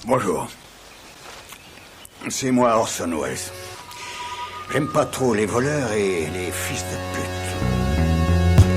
Bonjour. C'est moi Orson Welles. J'aime pas trop les voleurs et les fils de pute.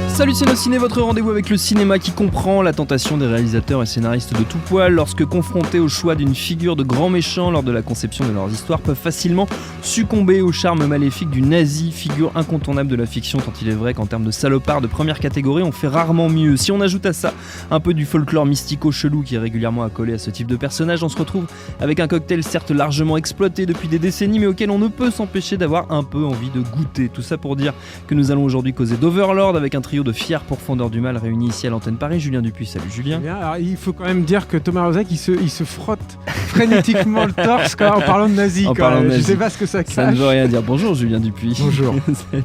Salut Ciné, votre rendez-vous avec le cinéma qui comprend la tentation des réalisateurs et scénaristes de tout poil lorsque confrontés au choix d'une figure de grand méchant lors de la conception de leurs histoires peuvent facilement succomber au charme maléfique du nazi, figure incontournable de la fiction tant il est vrai qu'en termes de salopard de première catégorie on fait rarement mieux. Si on ajoute à ça un peu du folklore mystico-chelou qui est régulièrement accolé à ce type de personnage, on se retrouve avec un cocktail certes largement exploité depuis des décennies mais auquel on ne peut s'empêcher d'avoir un peu envie de goûter. Tout ça pour dire que nous allons aujourd'hui causer d'Overlord avec un trio de fiers pourfendeurs du mal réunis ici à l'antenne Paris. Julien Dupuis, salut Julien. Bien, alors, il faut quand même dire que Thomas Rozek il se frotte frénétiquement le torse en parlant de nazi. Je sais pas ce que ça cache. Ça ne veut rien dire. Bonjour Julien Dupuis. Bonjour.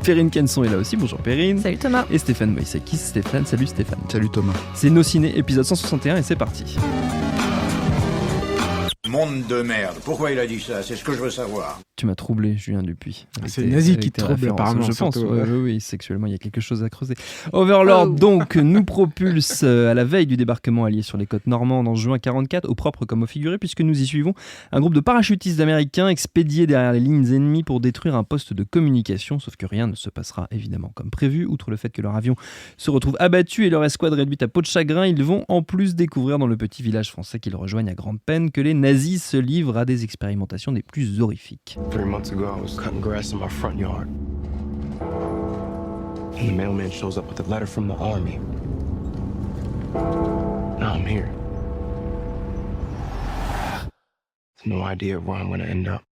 Perrine Kenson est là aussi. Bonjour Perrine. Salut Thomas. Et Stéphane Moïsakis. Stéphane, salut Stéphane. Salut Thomas. C'est Nos Ciné, épisode 161 et c'est parti. Monde de merde. Pourquoi il a dit ça? C'est ce que je veux savoir. Tu m'as troublé, Julien Dupuis. C'est le nazi qui te trouble apparemment. Je pense, oui, sexuellement, il y a quelque chose à creuser. Overlord, donc, nous propulse à la veille du débarquement allié sur les côtes normandes en juin 1944, au propre comme au figuré, puisque nous y suivons un groupe de parachutistes américains expédiés derrière les lignes ennemies pour détruire un poste de communication, sauf que rien ne se passera évidemment comme prévu. Outre le fait que leur avion se retrouve abattu et leur escouade réduite à peau de chagrin, ils vont en plus découvrir dans le petit village français qu'ils rejoignent à grande peine que les nazis se livrent à des expérimentations des plus horrifiques. 3 months ago, I was cutting grass in my front yard. And the mailman shows up with a letter from the army. Now I'm here. No idea where I'm gonna end up.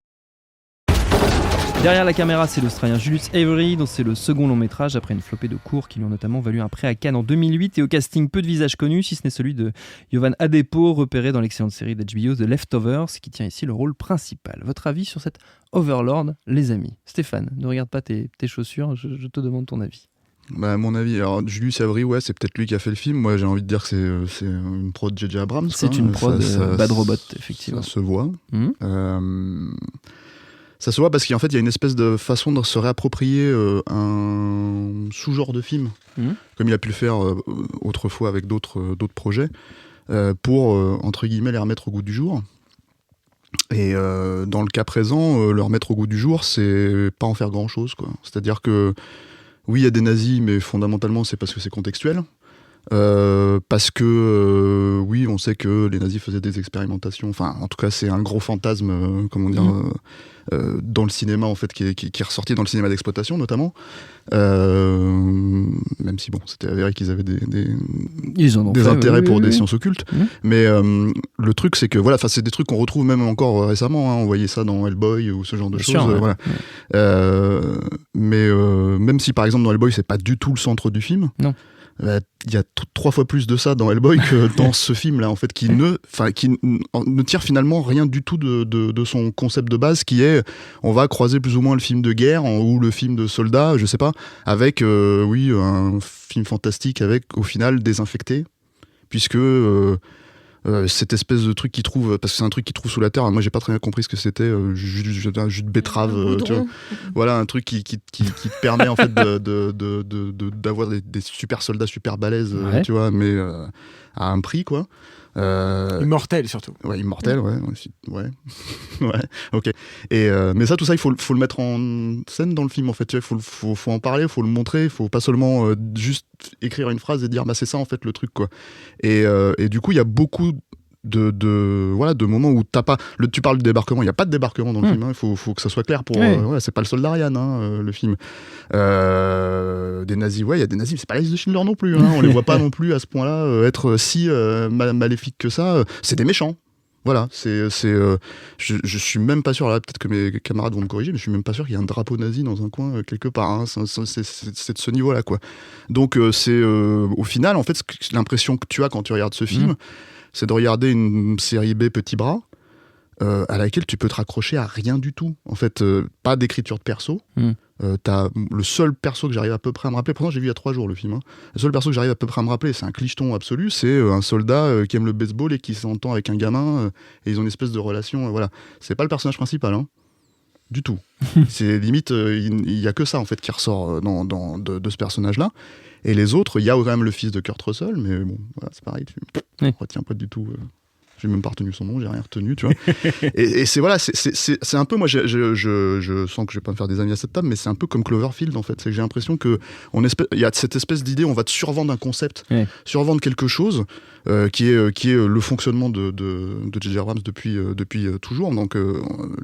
Derrière la caméra, c'est l'Australien Julius Avery, dont c'est le second long métrage après une flopée de courts qui lui ont notamment valu un prix à Cannes en 2008 et au casting peu de visages connus, si ce n'est celui de Jovan Adepo, repéré dans l'excellente série d'HBO The Leftovers, qui tient ici le rôle principal. Votre avis sur cette Overlord, les amis? Stéphane, ne regarde pas tes chaussures, je te demande ton avis. Bah, mon avis, alors Julius Avery, ouais, c'est peut-être lui qui a fait le film. Moi, j'ai envie de dire que c'est une prod J.J. Abrams. C'est une prod Bad Robot, effectivement. Ça se voit. Ça se voit parce qu'en fait, il y a une espèce de façon de se réapproprier un sous-genre de film, comme il a pu le faire autrefois avec d'autres projets, pour, entre guillemets, les remettre au goût du jour. Et dans le cas présent, le remettre au goût du jour, c'est pas en faire grand-chose, quoi. C'est-à-dire que, oui, il y a des nazis, mais fondamentalement, c'est parce que c'est contextuel. Parce que oui, on sait que les nazis faisaient des expérimentations. Enfin, en tout cas, c'est un gros fantasme, comment dire, dans le cinéma en fait, qui est ressorti dans le cinéma d'exploitation notamment. Même si bon, c'était avéré qu'ils avaient des intérêts pour des sciences occultes. Mais le truc, c'est que voilà, c'est des trucs qu'on retrouve même encore récemment. Hein, on voyait ça dans Hellboy ou ce genre de choses. Voilà. Mais même si par exemple dans Hellboy, c'est pas du tout le centre du film. Non. Il y a 3 fois plus de ça dans Hellboy que dans ce film-là, en fait, qui ne tire finalement rien du tout de son concept de base, qui est, on va croiser plus ou moins le film de guerre ou le film de soldat, je sais pas, avec, un film fantastique avec, au final, des infectés, puisque cette espèce de truc qu'ils trouvent, parce que c'est un truc qu'ils trouvent sous la terre, moi j'ai pas très bien compris ce que c'était, un jus de betterave, tu vois. Voilà, un truc qui te permet en fait d'avoir des super soldats super balèzes, tu vois, mais à un prix, quoi. Immortel surtout. Ouais, immortel, ouais, ok. Et mais ça, tout ça, il faut le mettre en scène dans le film, en fait. Il faut en parler, il faut le montrer, il faut pas seulement juste écrire une phrase et dire bah c'est ça en fait le truc, quoi. Et du coup, il y a beaucoup de moments où t'as pas tu parles du débarquement, il y a pas de débarquement dans le film, hein. Il faut que ça soit clair pour c'est pas le soldat Ryan, hein, le film. Des nazis, il y a des nazis, c'est pas la liste de Schindler non plus, hein. On les voit pas non plus à ce point-là être si maléfiques que ça, c'est des méchants. Voilà, je suis même pas sûr, là peut-être que mes camarades vont me corriger, mais je suis même pas sûr qu'il y ait un drapeau nazi dans un coin quelque part, hein. C'est de ce niveau-là, quoi. Donc au final, en fait, l'impression que tu as quand tu regardes ce film, c'est de regarder une série B petit bras à laquelle tu peux te raccrocher à rien du tout. En fait, pas d'écriture de perso. T'as le seul perso que j'arrive à peu près à me rappeler, pourtant j'ai vu il y a 3 jours le film, hein. Le seul perso que j'arrive à peu près à me rappeler, c'est un clicheton absolu, c'est un soldat qui aime le baseball et qui s'entend avec un gamin, et ils ont une espèce de relation, voilà. C'est pas le personnage principal, hein. Du tout. C'est limite, il y a que ça en fait qui ressort de ce personnage-là. Et les autres, il y a quand même le fils de Kurt Russell, mais bon, voilà, c'est pareil, tu retiens pas du tout J'ai même pas retenu son nom, j'ai rien retenu, tu vois. et c'est voilà, c'est un peu, moi, je sens que je vais pas me faire des amis à cette table, mais c'est un peu comme Cloverfield, en fait. C'est que j'ai l'impression que il y a cette espèce d'idée, on va te survendre un concept, survendre quelque chose qui est le fonctionnement de J.J. Abrams depuis toujours. Donc,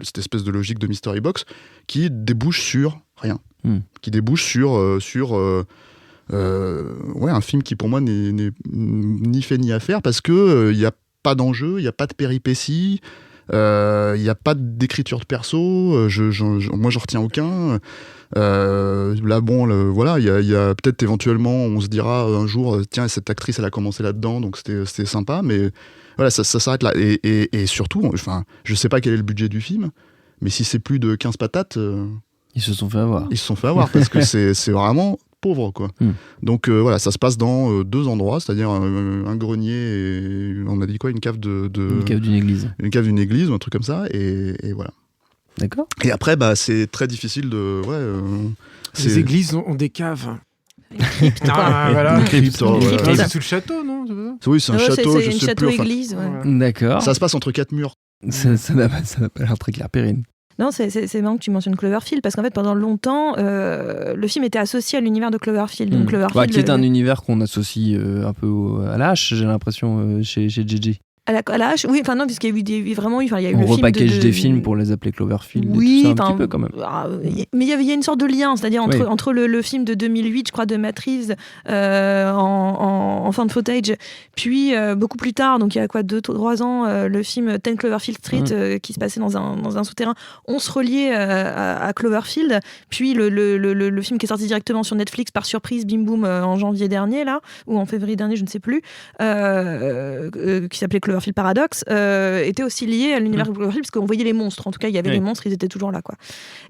cette espèce de logique de Mystery Box qui débouche sur rien. Qui débouche sur un film qui, pour moi, n'est ni fait ni à faire parce que il y a pas d'enjeu, il n'y a pas de péripéties, il n'y a pas d'écriture de perso, moi j'en retiens aucun. Là bon, voilà, il y a peut-être éventuellement, on se dira un jour, tiens, cette actrice elle a commencé là-dedans, donc c'était sympa, mais voilà, ça s'arrête là. Et surtout, enfin, je sais pas quel est le budget du film, mais si c'est plus de 15 patates... Ils se sont fait avoir. Ils se sont fait avoir, parce que c'est vraiment... pauvre, quoi. Donc voilà, ça se passe dans 2 endroits, c'est-à-dire un grenier et on a dit quoi, une cave une cave d'une église. Une cave d'une église ou un truc comme ça, et voilà. D'accord. Et après, c'est très difficile de... Les églises ont des caves. Crypte, voilà. Crypte, C'est sous le château, non? Oui, c'est un château, je c'est une sais plus. château-église. D'accord. Ça se passe entre 4 murs. Ça n'a pas l'air très clair, Perrine. Non, c'est marrant que tu mentionnes Cloverfield, parce qu'en fait, pendant longtemps, le film était associé à l'univers de Cloverfield. Donc, Cloverfield qui est un univers qu'on associe un peu à la hache, j'ai l'impression, chez JJ. À la hache, oui, enfin non, parce qu'il y a eu il y a eu on le film repackage des films pour les appeler Cloverfield, oui, et tout ça, un petit peu quand même. Mais il y a une sorte de lien, c'est-à-dire entre le film de 2008, je crois, de Matt Reeves, en fin de footage, puis beaucoup plus tard, donc il y a quoi, 2-3 ans, le film 10 Cloverfield Street, qui se passait dans un souterrain, on se reliait à Cloverfield, puis le film qui est sorti directement sur Netflix par surprise, bim boum, en janvier dernier, là, ou en février dernier, je ne sais plus, qui s'appelait Cloverfield Paradox, était aussi lié à l'univers de Cloverfield, parce qu'on voyait les monstres, en tout cas il y avait les monstres, ils étaient toujours là, quoi.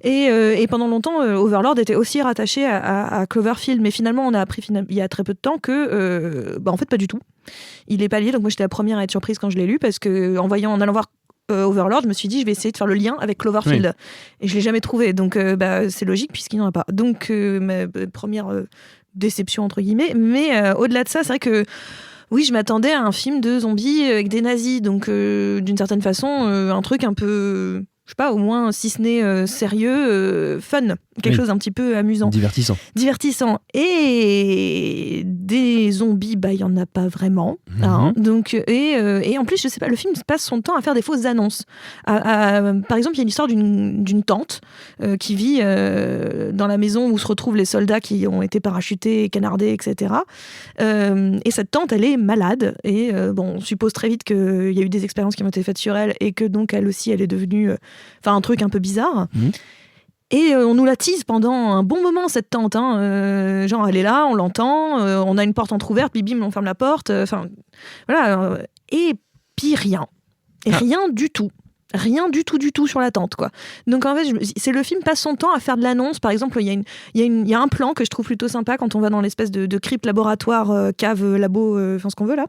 Et pendant longtemps, Overlord était aussi rattaché à Cloverfield, mais finalement on a appris il y a très peu de temps que en fait pas du tout, il est pas lié. Donc moi j'étais la première à être surprise quand je l'ai lu, parce que en allant voir Overlord, je me suis dit je vais essayer de faire le lien avec Cloverfield, et je l'ai jamais trouvé, donc c'est logique puisqu'il n'y en a pas, donc ma première déception entre guillemets. Mais au-delà de ça, c'est vrai que oui, je m'attendais à un film de zombies avec des nazis, donc d'une certaine façon, un truc un peu, je sais pas, au moins, si ce n'est sérieux, fun, quelque chose un petit peu amusant. Divertissant. Et des zombies, il y en a pas vraiment. Hein, donc, et en plus, je sais pas, le film passe son temps à faire des fausses annonces. Par exemple, il y a l'histoire d'une tante qui vit dans la maison où se retrouvent les soldats qui ont été parachutés, canardés, etc. Et cette tante, elle est malade. Et on suppose très vite qu'il y a eu des expériences qui ont été faites sur elle, et que donc elle aussi, elle est devenue un truc un peu bizarre. Et on nous la tease pendant un bon moment, cette tante. Hein. Genre, elle est là, on l'entend, on a une porte entrouverte, puis bim, on ferme la porte. Voilà. Et puis rien. Et rien du tout. Rien du tout sur la tente, quoi. Donc en fait, c'est le film passe son temps à faire de l'annonce. Par exemple, il y a un plan que je trouve plutôt sympa quand on va dans l'espèce de crypte laboratoire, cave, labo, ce qu'on veut là.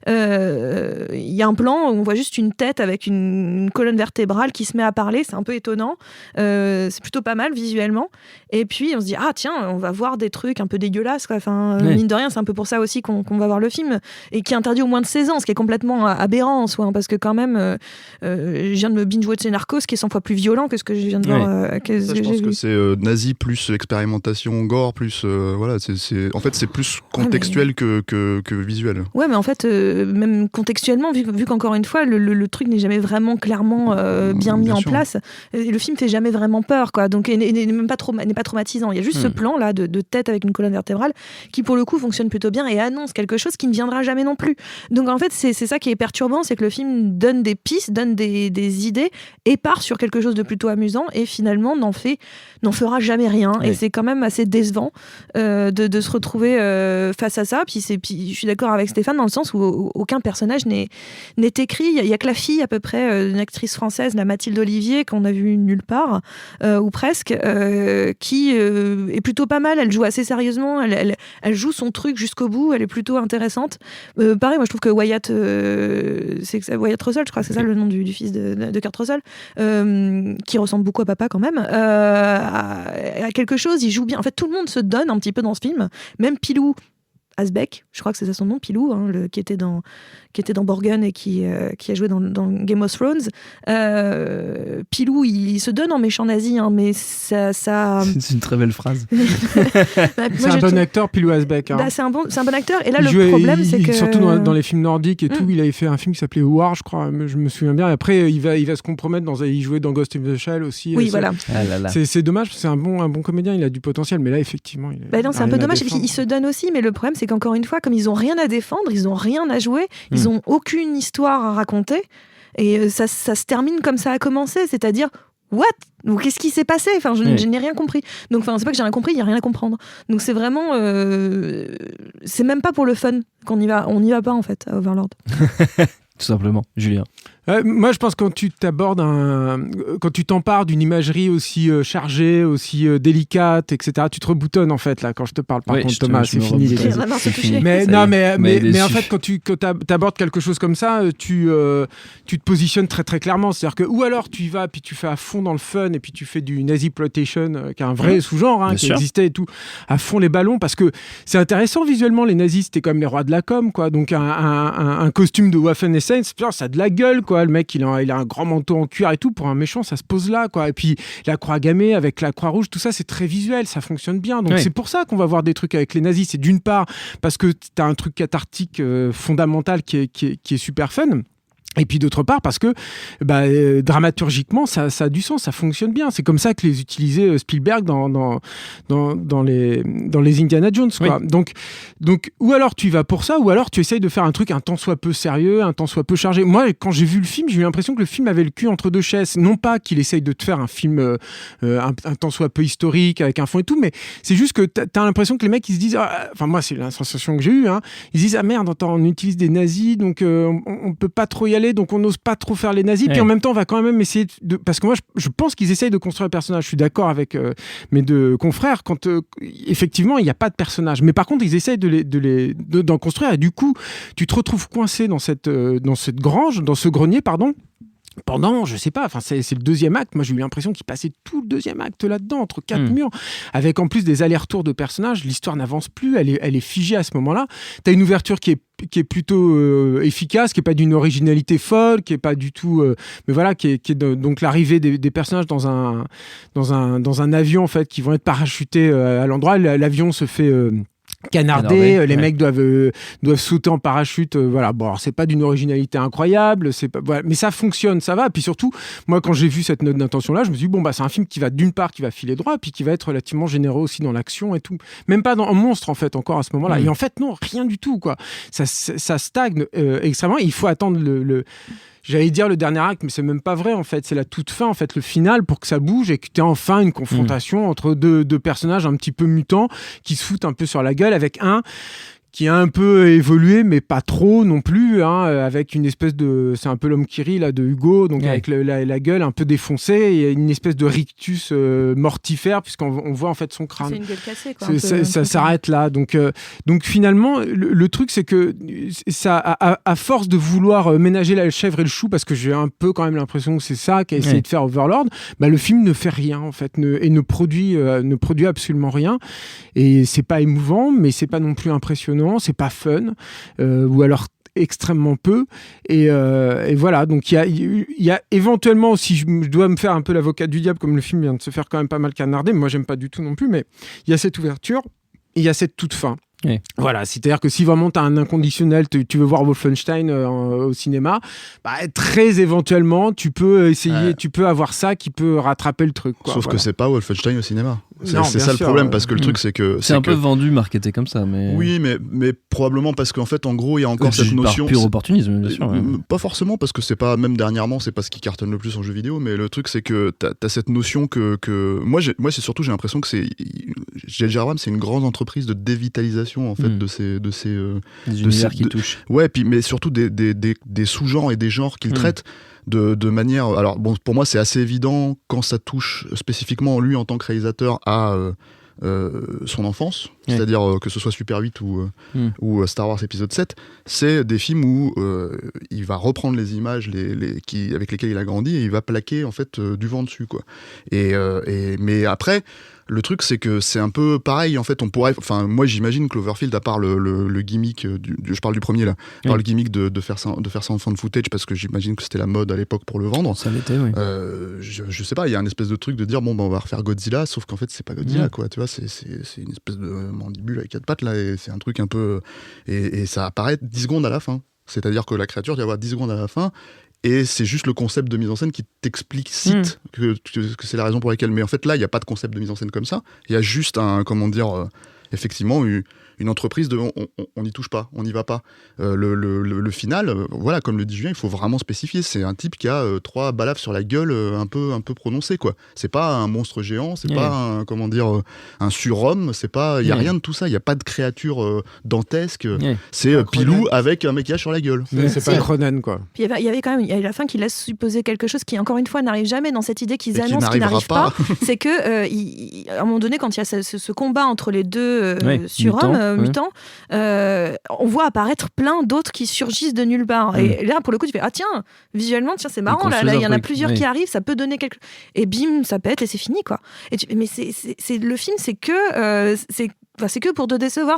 Il y a un plan où on voit juste une tête avec une colonne vertébrale qui se met à parler. C'est un peu étonnant. C'est plutôt pas mal visuellement. Et puis on se dit, ah tiens, on va voir des trucs un peu dégueulasses, quoi. Mine de rien, c'est un peu pour ça aussi qu'on va voir le film, et qui est interdit au moins de 16 ans, ce qui est complètement aberrant en soi, hein, parce que quand même, je viens de me binge-watcher Narcos, qui est 100 fois plus violent que ce que je viens de voir. Je pense que c'est nazi plus expérimentation gore plus voilà, en fait c'est plus contextuel que visuel. Ouais, mais en fait même contextuellement, vu qu'encore une fois le truc n'est jamais vraiment clairement bien mis en place, le film fait jamais vraiment peur, quoi. Donc n'est même pas n'est pas traumatisant. Il y a juste ce plan là de tête avec une colonne vertébrale qui pour le coup fonctionne plutôt bien et annonce quelque chose qui ne viendra jamais non plus. Donc en fait c'est ça qui est perturbant, c'est que le film donne des pistes, donne des idées et part sur quelque chose de plutôt amusant, et finalement n'en fera jamais rien. Et c'est quand même assez décevant de se retrouver face à ça. Puis je suis d'accord avec Stéphane dans le sens où aucun personnage n'est écrit. Il y a que la fille à peu près, une actrice française, la Mathilde Olivier, qu'on a vue nulle part ou presque, qui est plutôt pas mal. Elle joue assez sérieusement, elle joue son truc jusqu'au bout, elle est plutôt intéressante. Pareil, moi je trouve que Wyatt Wyatt Russell, je crois que c'est ça le nom du fils de Kurt Russell, qui ressemble beaucoup à papa quand même, à quelque chose. Il joue bien. En fait, tout le monde se donne un petit peu dans ce film. Même Pilou, Asbeck, je crois que c'est ça son nom, Pilou, hein, qui était dans Borgen et qui a joué dans Game of Thrones. Pilou, il se donne en méchant nazi, hein, mais ça... C'est une très belle phrase. C'est un bon acteur, Pilou Asbeck. Hein. Bah, c'est un bon acteur. Et là, le problème, c'est que... Surtout dans les films nordiques et tout, il avait fait un film qui s'appelait War, je crois, je me souviens bien. Et après, il va se compromettre, il jouait dans Ghost in the Shell aussi. Oui, voilà. C'est dommage, parce que c'est un bon comédien, il a du potentiel, mais là, effectivement... non, c'est un peu dommage. Il se donne aussi, mais le problème, c'est qu'encore une fois, comme ils n'ont rien à défendre, ils n'ont rien à jouer, ils n'ont aucune histoire à raconter, et ça se termine comme ça a commencé, c'est-à-dire what ? Donc, qu'est-ce qui s'est passé ? Enfin, je n'ai rien compris. Donc, c'est pas que j'ai rien compris, il n'y a rien à comprendre. Donc, c'est vraiment... c'est même pas pour le fun qu'on y va. On n'y va pas, en fait, à Overlord. Tout simplement. Julien. Moi, je pense que quand tu t'empares d'une imagerie aussi chargée, aussi délicate, etc., tu te reboutonnes en fait là. Quand je te parle, par contre, Thomas, c'est fini. Mais en fait, quand tu abordes quelque chose comme ça, tu te positionnes très très clairement. C'est-à-dire que ou alors tu y vas, puis tu fais à fond dans le fun, et puis tu fais du naziploitation, qui est un vrai sous-genre qui existait et tout, à fond les ballons, parce que c'est intéressant visuellement. Les nazis, c'était comme les rois de la com, quoi. Donc un costume de Waffen-SS, ça a de la gueule, quoi. Le mec, il a un grand manteau en cuir et tout. Pour un méchant, ça se pose là, quoi. Et puis la croix gammée avec la croix rouge, tout ça, c'est très visuel, ça fonctionne bien. Donc c'est pour ça qu'on va voir des trucs avec les nazis. C'est d'une part parce que t'as un truc cathartique fondamental qui est super fun. Et puis d'autre part parce que dramaturgiquement ça a du sens, ça fonctionne bien. C'est comme ça que les utilisait Spielberg dans les Indiana Jones, quoi. Oui. Donc ou alors tu y vas pour ça, ou alors tu essayes de faire un truc un tant soit peu sérieux, un tant soit peu chargé. Moi, quand j'ai vu le film, j'ai eu l'impression que le film avait le cul entre deux chaises. Non pas qu'il essaye de te faire un film un tant soit peu historique avec un fond et tout, mais c'est juste que t'as l'impression que les mecs ils se disent, enfin moi c'est la sensation que j'ai eue, hein, ils se disent ah merde, on utilise des nazis, donc on peut pas trop y aller, donc on n'ose pas trop faire les nazis, puis en même temps on va quand même essayer parce que moi je pense qu'ils essayent de construire le personnage. Je suis d'accord avec mes deux confrères quand effectivement il n'y a pas de personnage, mais par contre ils essayent d'en construire, et du coup tu te retrouves coincé dans cette grange, dans ce grenier, pardon, pendant, je sais pas, enfin c'est le deuxième acte. Moi j'ai eu l'impression qu'il passait tout le deuxième acte là-dedans, entre quatre murs, avec en plus des allers-retours de personnages. L'histoire n'avance plus, elle est figée à ce moment-là. T'as une ouverture qui est plutôt efficace, qui est pas d'une originalité folle, qui est pas du tout, mais voilà, qui est donc l'arrivée des personnages dans un avion en fait, qui vont être parachutés à l'endroit. L'avion se fait canardé, les mecs doivent sauter en parachute, voilà. Bon, alors c'est pas d'une originalité incroyable, voilà, mais ça fonctionne, ça va. Puis surtout, moi quand j'ai vu cette note d'intention là, je me suis dit bon c'est un film qui va d'une part qui va filer droit, puis qui va être relativement généreux aussi dans l'action et tout. Même pas en monstre en fait encore à ce moment-là. Et en fait non, rien du tout, quoi. Ça stagne extrêmement. Il faut attendre j'allais dire le dernier acte, mais c'est même pas vrai en fait. C'est la toute fin, en fait, le final, pour que ça bouge et que tu aies enfin une confrontation entre deux personnages un petit peu mutants qui se foutent un peu sur la gueule, avec un qui a un peu évolué, mais pas trop non plus, hein, avec une espèce de... C'est un peu l'homme qui rit, là, de Hugo, donc avec la gueule un peu défoncée, et une espèce de rictus mortifère, puisqu'on voit en fait son crâne. C'est une gueule cassée, quoi. Ça s'arrête là. Donc finalement, le truc, c'est que ça, à force de vouloir ménager la chèvre et le chou, parce que j'ai un peu quand même l'impression que c'est ça qu'a essayé de faire Overlord, le film ne fait rien, en fait, et ne produit absolument rien. Et c'est pas émouvant, mais c'est pas non plus impressionnant. C'est pas fun, ou alors extrêmement peu, et voilà. Donc il y a éventuellement, si je dois me faire un peu l'avocat du diable, comme le film vient de se faire quand même pas mal canarder, moi j'aime pas du tout non plus, mais il y a cette ouverture et il y a cette toute fin. Oui. Voilà, c'est-à-dire que si vraiment tu as un inconditionnel, tu veux voir Wolfenstein au cinéma, très éventuellement tu peux essayer, tu peux avoir ça qui peut rattraper le truc, quoi. Sauf que c'est pas Wolfenstein au cinéma. C'est ça sûr, le problème, parce que le truc c'est que... C'est un peu vendu, marketé comme ça, mais... Oui, mais probablement parce qu'en fait, en gros, il y a encore cette notion... Par pur opportunisme, bien sûr. Pas forcément, parce que c'est pas... Même dernièrement, c'est pas ce qui cartonne le plus en jeu vidéo, mais le truc c'est que t'as cette notion que... Moi, c'est surtout, j'ai l'impression que J.J. Abrams, c'est une grande entreprise de dévitalisation, en fait, de ces univers qui touchent. Ouais, puis, mais surtout des sous-genres et des genres qu'il traite de manière... Alors, bon, pour moi, c'est assez évident quand ça touche spécifiquement lui en tant que réalisateur à son enfance, c'est-à-dire que ce soit Super 8 ou Star Wars épisode 7, c'est des films où il va reprendre les images avec lesquelles il a grandi, et il va plaquer en fait du vent dessus, quoi. Mais après, Le truc, c'est que c'est un peu pareil, en fait, moi j'imagine Cloverfield, à part le gimmick, je parle du premier là, par le gimmick de faire ça en fan footage, parce que j'imagine que c'était la mode à l'époque pour le vendre. Ça l'était, oui. Je sais pas, il y a une espèce de truc de dire, on va refaire Godzilla, sauf qu'en fait, c'est pas Godzilla, quoi, tu vois, c'est une espèce de mandibule avec 4 pattes, là, et c'est un truc un peu... Et ça apparaît 10 secondes à la fin. C'est-à-dire que la créature, tu vas voir 10 secondes à la fin, et c'est juste le concept de mise en scène qui t'explicite que c'est la raison pour laquelle. Mais en fait, là, il n'y a pas de concept de mise en scène comme ça. Il y a juste effectivement, une entreprise de on n'y touche pas, on n'y va pas. Le final, voilà, comme le dit Julien, il faut vraiment spécifier. C'est un type qui a 3 balafres sur la gueule un peu prononcées, quoi. C'est pas un monstre géant, c'est pas un surhomme, c'est pas, il y a rien de tout ça. Il y a pas de créature dantesque. C'est Pilou avec un maquillage sur la gueule. C'est pas Cronen, quoi. Puis il y avait quand même, il y a la fin qui laisse supposer quelque chose qui encore une fois n'arrive jamais dans cette idée qu'ils annoncent qui n'arrive pas. C'est que à un moment donné, quand il y a ce combat entre les deux surhommes mutants, on voit apparaître plein d'autres qui surgissent de nulle part. Et là, pour le coup, tu fais tiens, visuellement, c'est marrant. Là, il y en a plusieurs qui arrivent, ça peut donner quelque. Et bim, ça pète et c'est fini, quoi. Mais c'est le film, c'est que c'est que pour te décevoir.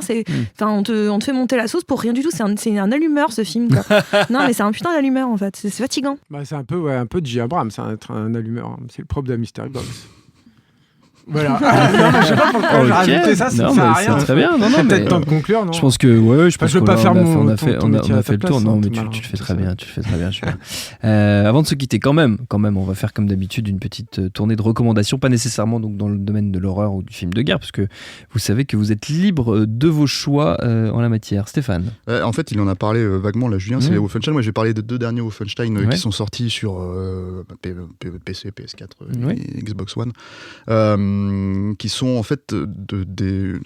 On te fait monter la sauce pour rien du tout. C'est un allumeur, ce film, quoi. Non, mais c'est un putain d'allumeur, en fait. C'est fatigant. C'est un peu J. Abrams, c'est un allumeur. C'est le propre de la Mystery Box. Voilà. Non, mais je sais pas pourquoi j'ai rajouté ça sert à rien. C'est très bien. Non, c'est peut-être temps de conclure, non? Je pense que je veux pas faire on a fait le tour. Non, mais tu le fais très bien. Avant de se quitter, quand même, on va faire comme d'habitude une petite tournée de recommandations, pas nécessairement donc dans le domaine de l'horreur ou du film de guerre, parce que vous savez que vous êtes libre de vos choix en la matière. Stéphane. En fait, il en a parlé vaguement là, Julien. C'est les Wolfenstein. Moi, j'ai parlé des 2 derniers Wolfenstein qui sont sortis sur PC, PS4 et Xbox One. Qui sont en fait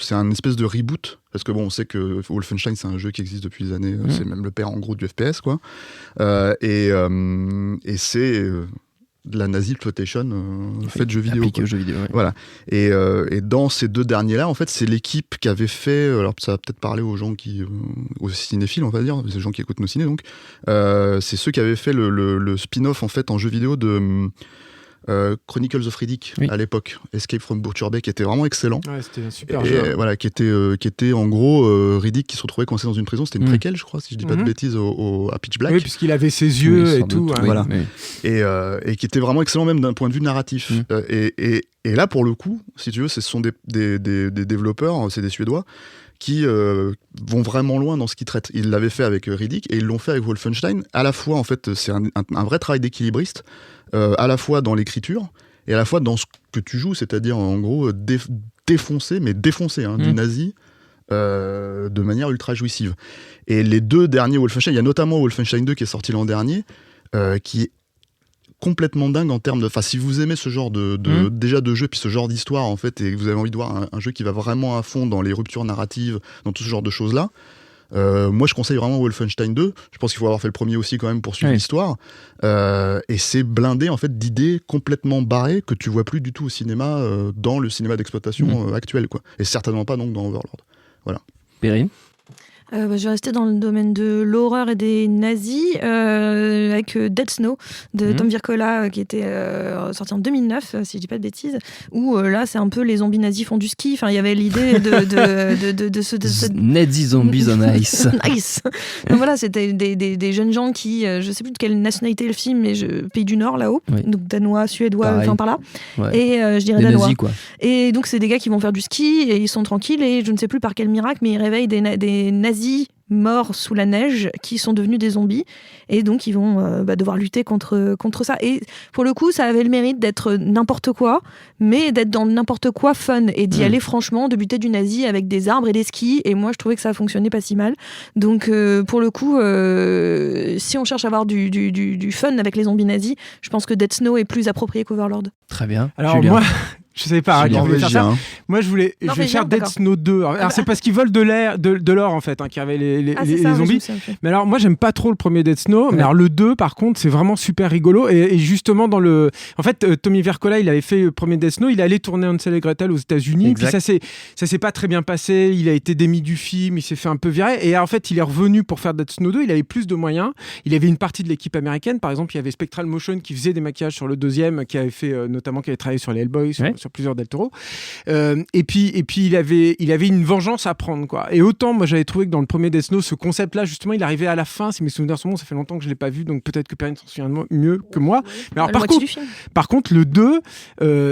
c'est un espèce de reboot, parce que on sait que Wolfenstein c'est un jeu qui existe depuis des années, c'est même le père en gros du FPS, quoi, et c'est de la Nazi exploitation faite jeu vidéo, appliqué aux jeux vidéo, voilà, et dans ces 2 derniers là, en fait, c'est l'équipe qui avait fait, alors ça va peut-être parler aux gens aux cinéphiles, on va dire, les gens qui écoutent nos ciné, donc c'est ceux qui avaient fait le spin-off en fait en jeu vidéo de Chronicles of Riddick à l'époque, Escape from Butcher Bay, qui était vraiment excellent. Ouais, c'était un super jeu. Voilà, qui était en gros Riddick qui se retrouvait coincé dans une prison. C'était une préquelle, je crois, si je dis pas de bêtises, à Pitch Black. Oui, puisqu'il avait ses yeux et tout. Voilà. Et qui était vraiment excellent même d'un point de vue narratif. Et là, pour le coup, si tu veux, ce sont des développeurs, c'est des Suédois, qui vont vraiment loin dans ce qu'ils traitent. Ils l'avaient fait avec Riddick et ils l'ont fait avec Wolfenstein. À la fois, en fait, c'est un vrai travail d'équilibriste, à la fois dans l'écriture et à la fois dans ce que tu joues, c'est-à-dire en gros défoncer du nazi de manière ultra jouissive. Et les 2 derniers Wolfenstein, il y a notamment Wolfenstein 2 qui est sorti l'an dernier, qui est complètement dingue en termes de... Enfin, si vous aimez ce genre déjà de jeu, puis ce genre d'histoire, en fait, et que vous avez envie de voir un jeu qui va vraiment à fond dans les ruptures narratives, dans tout ce genre de choses-là, moi, je conseille vraiment Wolfenstein 2. Je pense qu'il faut avoir fait le premier aussi quand même pour suivre l'histoire. Et c'est blindé, en fait, d'idées complètement barrées que tu vois plus du tout au cinéma, dans le cinéma d'exploitation actuel, quoi. Et certainement pas donc dans Overlord. Voilà. Perrine. Je vais rester dans le domaine de l'horreur et des nazis avec Dead Snow de Tom Wirkola qui était sorti en 2009 si je dis pas de bêtises, où là c'est un peu les zombies nazis font du ski. Enfin il y avait l'idée de ce Nazi zombies on ice. Nice. Donc voilà, c'était des jeunes gens qui je sais plus de quelle nationalité le film, mais pays du Nord là-haut, donc danois, suédois, enfin par là. Et je dirais des danois. nazis, quoi. Et donc c'est des gars qui vont faire du ski et ils sont tranquilles et je ne sais plus par quel miracle, mais ils réveillent des nazis morts sous la neige qui sont devenus des zombies et donc ils vont devoir lutter contre ça. Et pour le coup ça avait le mérite d'être n'importe quoi, mais d'être dans n'importe quoi fun et d'y aller franchement, de buter du nazi avec des arbres et des skis, et moi je trouvais que ça fonctionnait pas si mal. Donc pour le coup si on cherche à avoir du fun avec les zombies nazis, je pense que Dead Snow est plus approprié qu'Overlord. Très bien. Alors Julien. moi je savais pas qui voulait faire ça. Moi, je vais faire Dead Snow 2. Alors, c'est parce qu'ils volent de l'or, en fait, qui avait les zombies. Mais alors, moi, j'aime pas trop le premier Dead Snow. Mais alors, le 2, par contre, c'est vraiment super rigolo. Et justement, en fait, Tommy Wirkola, il avait fait le premier Dead Snow. Il allait tourner Hansel et Gretel aux États-Unis. Puis ça s'est pas très bien passé. Il a été démis du film. Il s'est fait un peu virer. Et en fait, il est revenu pour faire Dead Snow 2. Il avait plus de moyens. Il avait une partie de l'équipe américaine. Par exemple, il y avait Spectral Motion qui faisait des maquillages sur le deuxième, qui avait fait, notamment, qui avait travaillé sur les Hellboy, sur enfin plusieurs Del Toro. Et puis il avait une vengeance à prendre, quoi. Et autant moi j'avais trouvé que dans le premier Death Note, ce concept-là justement, il arrivait à la fin. Si mes souvenirs sont bons, ça fait longtemps que je l'ai pas vu, donc peut-être que Perrine s'en souvient mieux que moi. Mais alors par contre le 2,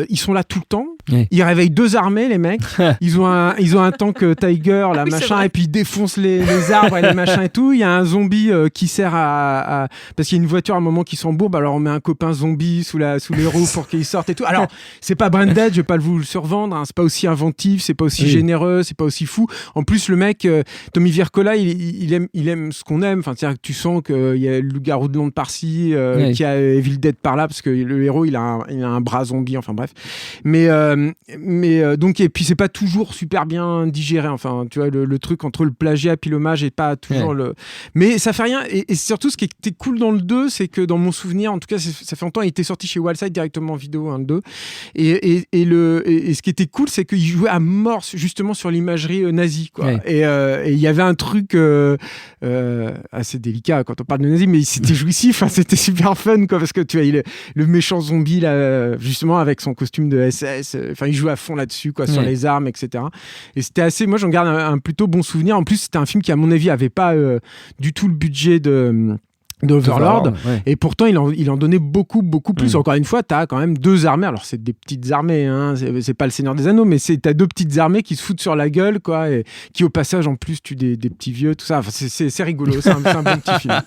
ils sont là tout le temps. Oui. Ils réveillent 2 armées, les mecs. Ils ont un tank Tiger, là, machin, et puis ils défoncent les arbres et les machins et tout. Il y a un zombie qui sert à parce qu'il y a une voiture à un moment qui s'embourbe, alors on met un copain zombie sous les roues pour qu'il sorte et tout. Alors, c'est pas Branded, je vais pas vous le survendre, hein, c'est pas aussi inventif, c'est pas aussi généreux, c'est pas aussi fou. En plus, le mec, Tommy Wirkola, il aime ce qu'on aime. Enfin, c'est-à-dire que tu sens qu'il y a le loup-garou de Londres par-ci, qu'il y a Evil Dead par-là, parce que le héros, il a un bras zombie, enfin bref. Mais donc, et puis c'est pas toujours super bien digéré, enfin, tu vois, le truc entre le plagiat et l'hommage est pas toujours mais ça fait rien. Et surtout, ce qui était cool dans le 2, c'est que dans mon souvenir, en tout cas, ça fait longtemps, il était sorti chez Wildside directement en vidéo, le 2. Et ce qui était cool, c'est qu'il jouait à mort justement sur l'imagerie nazie, quoi. Et il y avait un truc assez délicat quand on parle de nazi, mais c'était jouissif, hein, c'était super fun, quoi, parce que tu vois, le méchant zombie là, justement avec son costume de SS, enfin il jouait à fond là-dessus, quoi, sur les armes, etc. Et c'était assez, moi j'en garde un plutôt bon souvenir. En plus, c'était un film qui, à mon avis, avait pas du tout le budget d'Overlord, et pourtant il en donnait beaucoup plus. Encore une fois, t'as quand même 2 armées, alors c'est des petites armées, hein, c'est pas le Seigneur des Anneaux, mais t'as 2 petites armées qui se foutent sur la gueule, quoi, et qui au passage en plus tuent des petits vieux, tout ça. Enfin, c'est rigolo, c'est un bon petit film.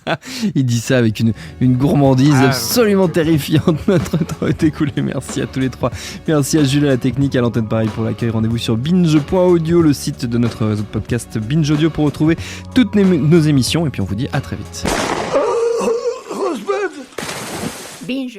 Il dit ça avec une gourmandise absolument terrifiante. Notre temps est écoulé, merci à tous les 3, merci à Jules à la technique, à l'antenne Paris pour l'accueil. Rendez-vous sur binge.audio, le site de notre réseau de podcast Binge Audio, pour retrouver toutes nos émissions, et puis on vous dit à très vite. Binge.